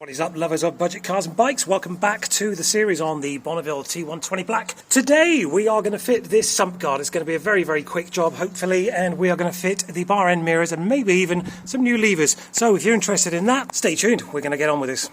What is up, lovers of budget cars and bikes? Welcome back to the series on the Bonneville T120 Black. Today we are going to fit this sump guard. It's going to be a very quick job, hopefully, and we are going to fit the bar end mirrors and maybe even some new levers. So if you're interested in that, stay tuned. We're going to get on with this.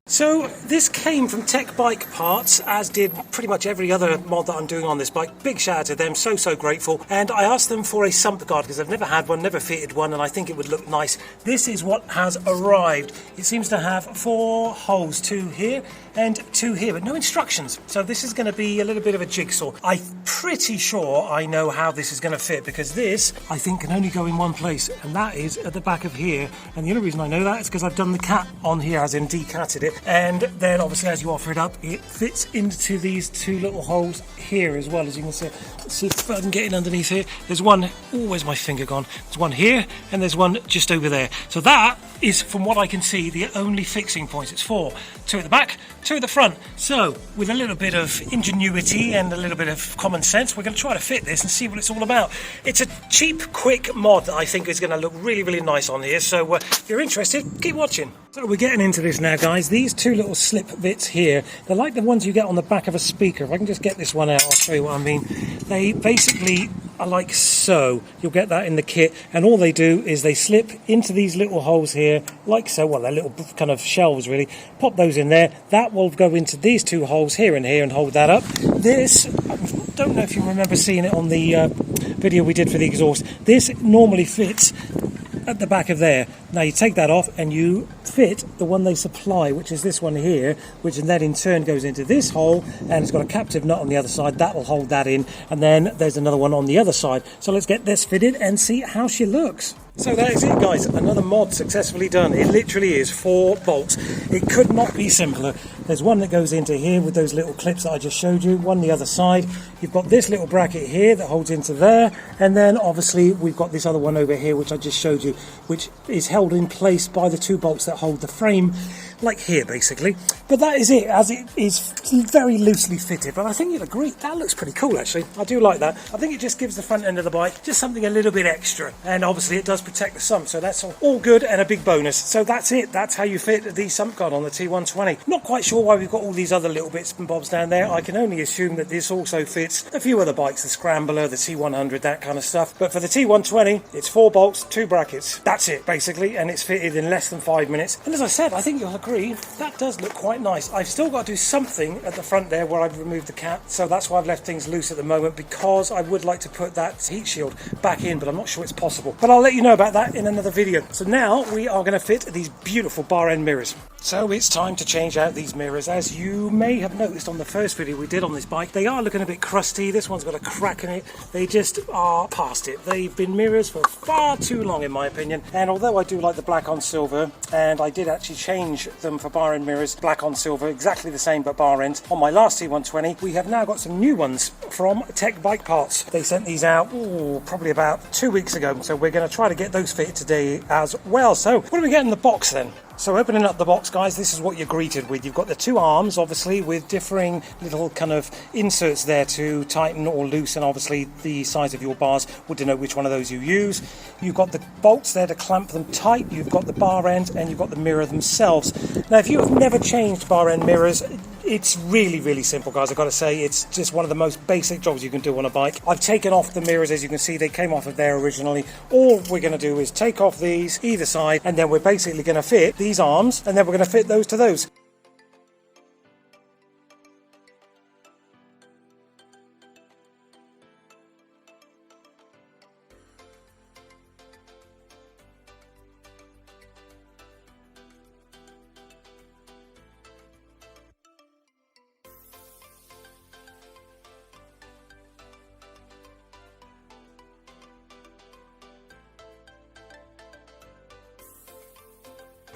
So this came from Tech Bike Parts, as did pretty much every other mod that I'm doing on this bike. Big shout out to them, so grateful. And I asked them for a sump guard because I've never had one, never fitted one, and I think it would look nice. This is what has arrived. It seems to have 4 holes, 2 here and 2 here, but no instructions. So this is going to be a little bit of a jigsaw. I'm pretty sure I know how this is going to fit because this, I think, can only go in one place, and that is at the back of here. And the only reason I know that is because I've done the cat on here, as in decatted it. And then obviously as you offer it up, it fits into these 2 little holes here as well, as you can see. Let's see if I can get in underneath here. There's one, oh, where's my finger gone? There's one here and there's one just over there. So that is, from what I can see, the only fixing points. It's 4, 2 at the back, 2 at the front. So with a little bit of ingenuity and a little bit of common sense, we're going to try to fit this and see what it's all about. It's a cheap, quick mod that I think is going to look really nice on here. So if you're interested, keep watching. So we're getting into this now, guys. These 2 little slip bits here, they're like the ones you get on the back of a speaker. If I can just get this one out, I'll show you what I mean. They basically are like so. You'll get that in the kit, and all they do is they slip into these little holes here, like so. Well, they're little kind of shelves, really. Pop those in there. That will go into these 2 holes here and here and hold that up. This, I don't know if you remember seeing it on the video we did for the exhaust. This normally fits at the back of there. Now you take that off and you fit the one they supply, which is this one here, which then in turn goes into this hole, and it's got a captive nut on the other side that will hold that in, and then there's another one on the other side. So let's get this fitted and see how she looks. So that is it, guys. Another mod successfully done. It literally is 4 bolts. It could not be simpler. There's one that goes into here with those little clips that I just showed you, one the other side. You've got this little bracket here that holds into there, and then obviously we've got this other one over here which I just showed you, which is held in place by the 2 bolts that hold the frame, like here basically. But that is it, as it is very loosely fitted. But I think you'll agree, that looks pretty cool actually. I do like that. I think it just gives the front end of the bike just something a little bit extra, and obviously it does protect the sump, so that's all good and a big bonus. So that's it. That's how you fit the sump guard on the T120. Not quite sure why we've got all these other little bits and bobs down there. I can only assume that this also fits a few other bikes, the Scrambler, the T100, that kind of stuff. But for the T120, it's 4 bolts, 2 brackets. That's it basically, and it's fitted in less than 5 minutes. And as I said, I think you'll agree, that does look quite nice. I've still got to do something at the front there where I've removed the cap, so that's why I've left things loose at the moment, because I would like to put that heat shield back in, but I'm not sure it's possible. But I'll let you know about that in another video. So now we are going to fit these beautiful bar end mirrors. So it's time to change out these mirrors. As you may have noticed on the first video we did on this bike, they are looking a bit crusty. This one's got a crack in it. They just are past it. They've been mirrors for far too long in my opinion, and although I do like the black on silver, and I did actually change them for bar end mirrors, black on silver, exactly the same but bar ends, on my last T120, we have now got some new ones from Tech Bike Parts. They sent these out probably about 2 weeks ago, so we're going to try to get those fitted today as well. So what do we get in the box then? So opening up the box, guys, this is what you're greeted with. You've got the 2 arms, obviously, with differing little kind of inserts there to tighten or loosen. Obviously, the size of your bars will denote which one of those you use. You've got the bolts there to clamp them tight. You've got the bar end, and you've got the mirror themselves. Now, if you have never changed bar end mirrors, it's really simple, guys. I've got to say, it's just one of the most basic jobs you can do on a bike. I've taken off the mirrors, as you can see. They came off of there originally. All we're going to do is take off these either side, and then we're basically going to fit these arms, and then we're going to fit those to those.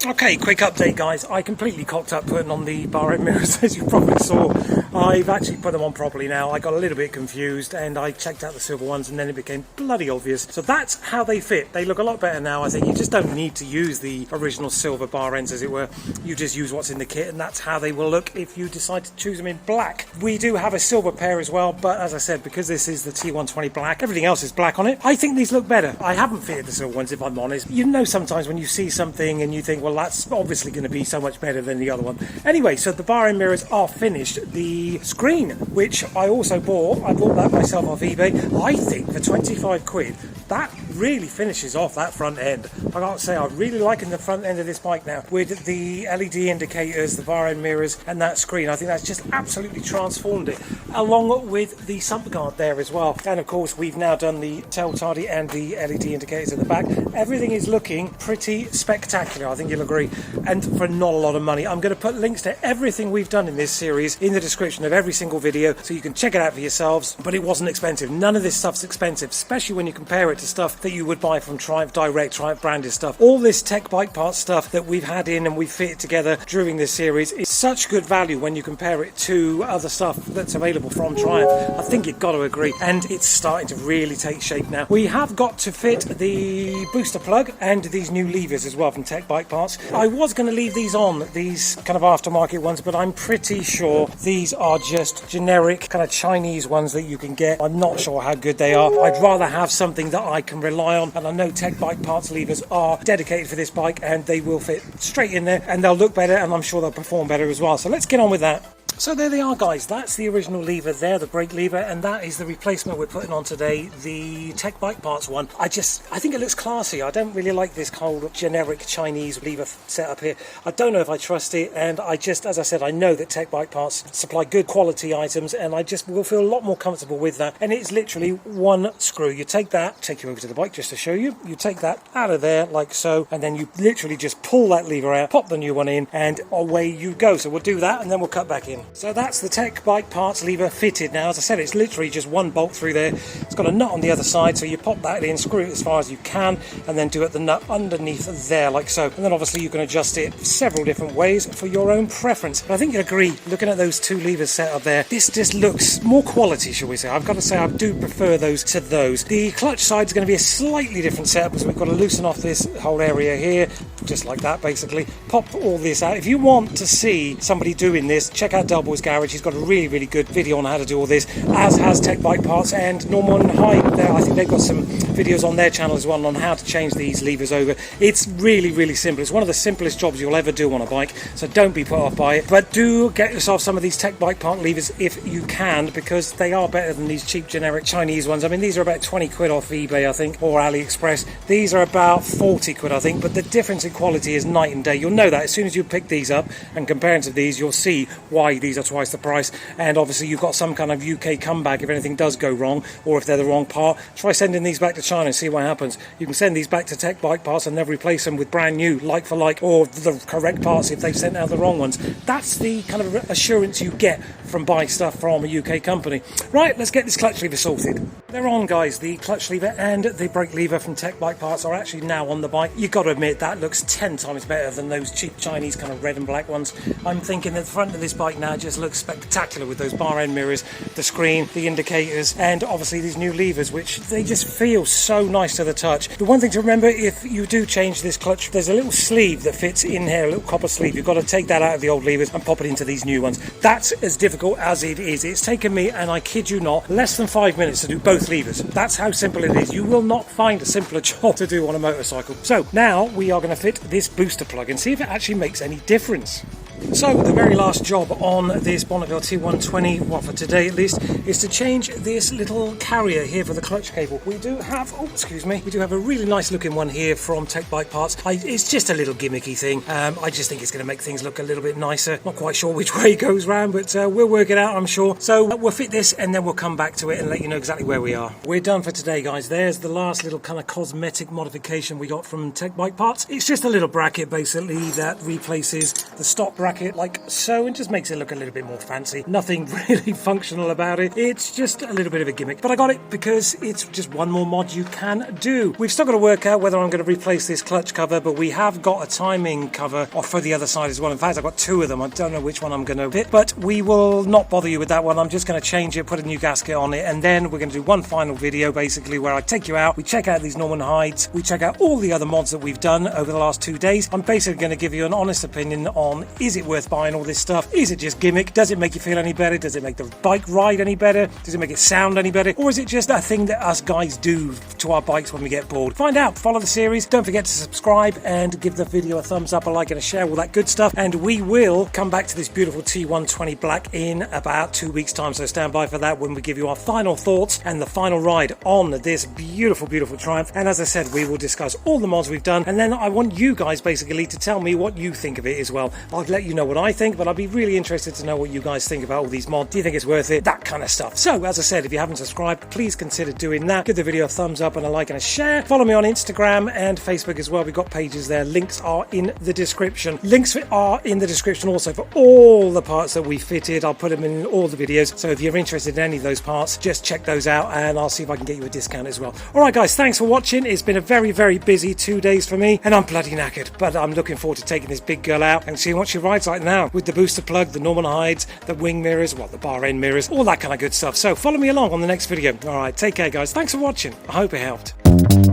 Okay, quick update guys. I completely cocked up putting on the bar end mirrors, as you probably saw. I've actually put them on properly now. I got a little bit confused and I checked out the silver ones and then it became bloody obvious. So that's how they fit. They look a lot better now. I think you just don't need to use the original silver bar ends, as it were. You just use what's in the kit and that's how they will look if you decide to choose them in black. We do have a silver pair as well, but as I said, because this is the T120 Black, everything else is black on it. I think these look better. I haven't fitted the silver ones, if I'm honest. You know, sometimes when you see something and you think, well, that's obviously going to be so much better than the other one. Anyway, so the bar end mirrors are finished. The screen, which I also bought, I bought that myself off eBay. I think for 25 quid, that really finishes off that front end. I gotta say, I'm really liking the front end of this bike now, with the LED indicators, the bar end mirrors, and that screen. I think that's just absolutely transformed it, along with the sump guard there as well. And of course, we've now done the tail tardy and the LED indicators at the back. Everything is looking pretty spectacular, I think you'll agree, and for not a lot of money. I'm going to put links to everything we've done in this series in the description of every single video, so you can check it out for yourselves. But it wasn't expensive. None of this stuff's expensive, especially when you compare it to stuff that you would buy from Triumph Direct, Triumph branded stuff. All this tech bike part stuff that we've had in and we've fitted together during this series is such good value when you compare it to other stuff that's available from Triumph. I think you've got to agree, and it's starting to really take shape now. We have got to fit the booster plug and these new levers as well from Tech Bike Parts. I was going to leave these on, these kind of aftermarket ones, but I'm pretty sure these are just generic kind of Chinese ones that you can get. I'm not sure how good they are. I'd rather have something that I can rely on, and I know Tech Bike Parts levers are dedicated for this bike and they will fit straight in there and they'll look better, and I'm sure they'll perform better as well. So let's get on with that. So there they are guys, that's the original lever there, the brake lever, and that is the replacement we're putting on today, the Tech Bike Parts one. I think it looks classy. I don't really like this whole generic Chinese lever setup here. I don't know if I trust it, and as I said, I know that Tech Bike Parts supply good quality items, and I just will feel a lot more comfortable with that. And it's literally one screw. You take you over to the bike just to show you, you take that out of there like so, and then you literally just pull that lever out, pop the new one in, and away you go. So we'll do that and then we'll cut back in. So that's the Tech Bike Parts lever fitted now. As I said, it's literally just one bolt through there. It's got a nut on the other side, so you pop that in, screw it as far as you can, and then do it the nut underneath there like so. And then obviously you can adjust it several different ways for your own preference. But I think you'll agree, looking at those two levers set up there, this just looks more quality, shall we say. I've got to say, I do prefer those to those. The clutch side is going to be a slightly different setup, because we've got to loosen off this whole area here, just like that basically. Pop all this out. If you want to see somebody doing this, check out Doughboy's Garage. He's got a really good video on how to do all this, as has Tech Bike Parts and Norman Hyde there. I think they've got some videos on their channel as well on how to change these levers over. It's really simple. It's one of the simplest jobs you'll ever do on a bike, so don't be put off by it. But do get yourself some of these Tech Bike Part levers if you can, because they are better than these cheap generic Chinese ones. I mean, these are about 20 quid off eBay, I think, or AliExpress. These are about 40 quid, I think, but the difference in quality is night and day. You'll know that as soon as you pick these up and compare them to these, you'll see why these are twice the price. And obviously you've got some kind of UK comeback if anything does go wrong, or if they're the wrong part. Try sending these back to China and see what happens. You can send these back to Tech Bike Parts and they'll replace them with brand new, like for like, or the correct parts if they've sent out the wrong ones. That's the kind of assurance you get from buying stuff from a UK company. Right, let's get this clutch lever sorted. They're on, guys. The clutch lever and the brake lever from Tech Bike Parts are actually now on the bike. You've got to admit, that looks 10 times better than those cheap Chinese kind of red and black ones. I'm thinking that the front of this bike now just looks spectacular with those bar end mirrors, the screen, the indicators, and obviously these new levers, which they just feel so nice to the touch. The one thing to remember, if you do change this clutch, there's a little sleeve that fits in here, a little copper sleeve. You've got to take that out of the old levers and pop it into these new ones. That's as difficult as it is. It's taken me, and I kid you not, less than 5 minutes to do both levers. That's how simple it is. You will not find a simpler job to do on a motorcycle. So now we are going to fit this booster plug and see if it actually makes any difference. So the very last job on this Bonneville T120, well for today at least, is to change this little carrier here for the clutch cable. We do have, we do have a really nice looking one here from Tech Bike Parts. It's just a little gimmicky thing. I just think it's going to make things look a little bit nicer. Not quite sure which way it goes round, but we'll work it out, I'm sure. So we'll fit this and then we'll come back to it and let you know exactly where we are. We're done for today, guys. There's the last little kind of cosmetic modification we got from Tech Bike Parts. It's just a little bracket basically that replaces the stock bracket bracket like so and just makes it look a little bit more fancy. Nothing really functional about it. It's just a little bit of a gimmick. But I got it because it's just one more mod you can do. We've still got to work out whether I'm going to replace this clutch cover, but we have got a timing cover for the other side as well. In fact, I've got two of them. I don't know which one I'm going to fit, but we will not bother you with that one. I'm just going to change it, put a new gasket on it, and then we're going to do one final video basically where I take you out, we check out these Norman hides, we check out all the other mods that we've done over the last 2 days. I'm basically going to give you an honest opinion on, is it worth buying all this stuff? Is it just gimmick? Does it make you feel any better? Does it make the bike ride any better? Does it make it sound any better? Or is it just a thing that us guys do to our bikes when we get bored? Find out. Follow the series. Don't forget to subscribe and give the video a thumbs up, a like and a share, all that good stuff. And we will come back to this beautiful T120 Black in about 2 weeks time, so stand by for that when we give you our final thoughts and the final ride on this beautiful Triumph. And as I said, we will discuss all the mods we've done, and then I want you guys basically to tell me what you think of it as well. I'll let you know what I think, but I'll be really interested to know what you guys think about all these mods. Do you think it's worth it? That kind of stuff. So as I said, if you haven't subscribed, please consider doing that. Give the video a thumbs up and a like and a share. Follow me on Instagram and Facebook as well. We've got pages there. Links are in the description. Links are in the description also for all the parts that we fitted. I'll put them in all the videos, so if you're interested in any of those parts, just check those out and I'll see if I can get you a discount as well. Alright guys, thanks for watching. It's been a very busy 2 days for me and I'm bloody knackered, but I'm looking forward to taking this big girl out and seeing what she rides like now with the booster plug, the Norman hides, the wing mirrors, the bar end mirrors, all that kind of good stuff. So follow me along on the next video. Alright, take care guys. Thanks for watching. I hope it helped.